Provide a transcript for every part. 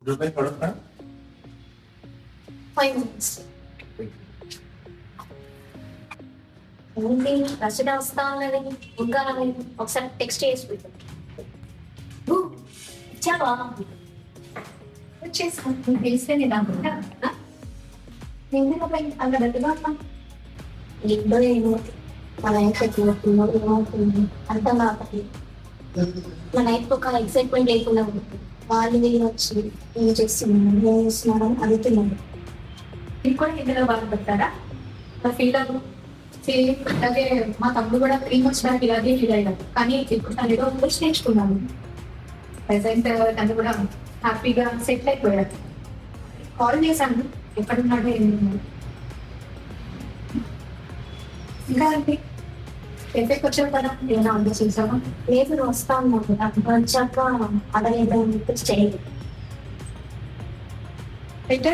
రూపాయి పడుతున్నా 5 minutes. ఏంటి రచన వస్తా ఉన్నది ఇంకా రాలేదు. ఒకసారి టెక్స్ట్ చేసి పెట్టు. ఇచ్చావా? వచ్చేసా. నీకు తెలిస్తే నేను అనుకుంటా ఎందుకు అంత గట్టిగా ఏంటో నేను మన లైఫ్ ఎట్లవుతుందో ఏమవుతుంది అర్థం కాకపోతే మన లైఫ్ ఒక ఎక్సైట్మెంట్ లేకుండా ఉంటుంది. వాళ్ళు వీళ్ళు వచ్చి ఏం చేస్తున్నాను ఏం చేస్తున్నాను అని అడుగుతున్నాను. మీరు కూడా ఇందులో బాధపడతారా? నా ఫీల్ అవ్వు. సేమ్ అలాగే మా తమ్ముడు కూడా 3 months బ్యాక్ ఇలాగే ఫీల్ అయ్యాడు. కానీ ఇప్పుడు తను ఏదో ఇంగ్లీష్ నేర్చుకున్నాను. ప్రెసెంట్ తను కూడా హ్యాపీగా సెటిల్ అయిపోయాడు. కాల్ చేశాను, ఎక్కడున్నాడో ఏమన్నాడు. ఇంకా అంటే ఎఫెక్ట్ వచ్చావు కదా, ఏమైనా ఆలోచించావా? లేదు నువ్వు వస్తా ఉన్నావు కదా, వచ్చాక అడగేద్దాం చెప్పి చేయలేదు. అయితే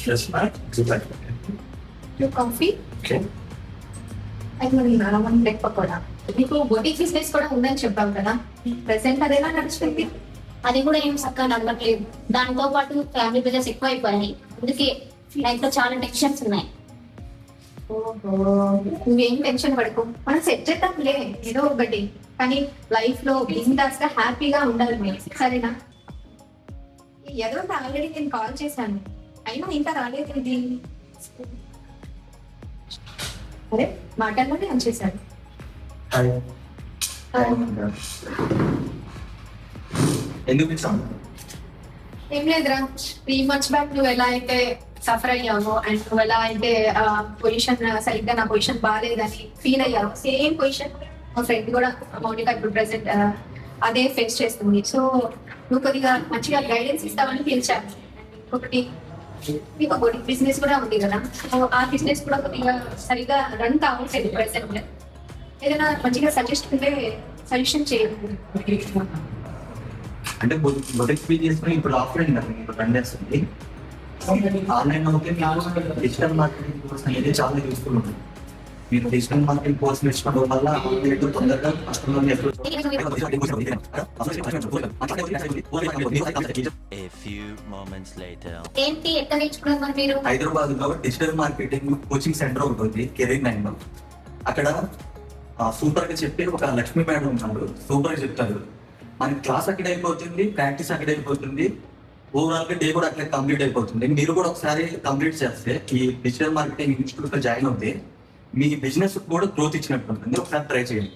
Yes, ma'am. Rupee. Coffee Okay. అయితే మనం బ్రేక్ఫాస్ట్ కూడా నీకు బొటిక్ బిజినెస్ కూడా ఉందని చెప్పావు కదా, ప్రెసెంట్ అదేలా నడుస్తుంది? అది కూడా ఏం చక్కగా నడవట్లేదు. దాంతో పాటు ఫ్యామిలీ బిజినెస్ ఎక్కువ అయిపోయాయి. అందుకే లైఫ్ లో చాలా టెన్షన్స్ ఉన్నాయి. ఓహో, నువ్వేం టెన్షన్ పడుకో, మనం సెట్ చేద్దాంలే ఏదో ఒకటి. కానీ లైఫ్ లో బిజినెస్ గా హ్యాపీగా ఉండాలి మీరు, సరేనా? ఏదో ఆల్రెడీ నేను కాల్ చేశాను, అయినా ఇంకా రాలేదు ఇది. అరే మాటల్లోనే వచ్చేసాడు. Hi. ఎందుకు ఇచ్చాము? ఏం లేదురా, 3 months బ్యాక్ నువ్వు ఎలా అయితే సఫర్ అయ్యావో అండ్ నువ్వు ఎలా అయితే పొజిషన్ సరిగ్గా నా పొజిషన్ బాగాలేదని ఫీల్ అయ్యావు, సేమ్ పొజిషన్ మా ఫ్రెండ్ కూడా మౌనిక ఇప్పుడు ప్రెసెంట్ అదే ఫేస్ చేస్తుంది. సో నువ్వు కొద్దిగా మంచిగా గైడెన్స్ ఇస్తావని పిలిచాను. ఇంకొకటి మీకు బొటిక్ బిజినెస్ కూడా ఉంది కదా, సో ఆ బిజినెస్ కూడా కొద్దిగా సరిగా రన్ కావట్లేదు ప్రెసెంట్. ఏదైనా మంచిగా సజెస్ట్ ఉంటే సజెషన్ చేయండి. అంటే బొటిక్ బిజినెస్ ఇప్పుడు ఆఫ్లైన్ కదా, ఇప్పుడు రన్ చేస్తుంది. ఆన్లైన్ ఓకే, మీరు డిజిటల్ మార్కెటింగ్ కోర్స్ అనేది చాలా యూస్ఫుల్ ఉంటుంది. మీరు డిజిటల్ మార్కెటింగ్ కోర్స్ నేర్చుకోవడం వల్ల ఆన్లైన్ తొందరగా కస్టమర్ని A few moments later. ఏంటి ఎక్కడ నేర్చుకున్నారు మరి మీరు? హైదరాబాద్ లో డిజిటల్ మార్కెటింగ్ కోచింగ్ సెంటర్ ఒకటి ఉంది, కెరీర్ 9 లో. అక్కడ సూపర్ గా చెప్పి ఒక లక్ష్మీ మేడం ఉన్నాడు, సూపర్ గా చెప్తారు. మనకి క్లాస్ అక్కడ అయిపోతుంది, ప్రాక్టీస్ అక్కడ అయిపోతుంది, ఓవరాల్ గా డే కూడా అక్కడ కంప్లీట్ అయిపోతుంది. మీరు కూడా ఒకసారి కంప్లీట్ చేస్తే ఈ డిజిటల్ మార్కెటింగ్ ఇన్స్టిట్యూట్ లో జాయిన్ అవుతే మీ బిజినెస్ కూడా గ్రోత్ ఇచ్చినట్టు ఉంటుంది. ఒకసారి ట్రై చేయండి.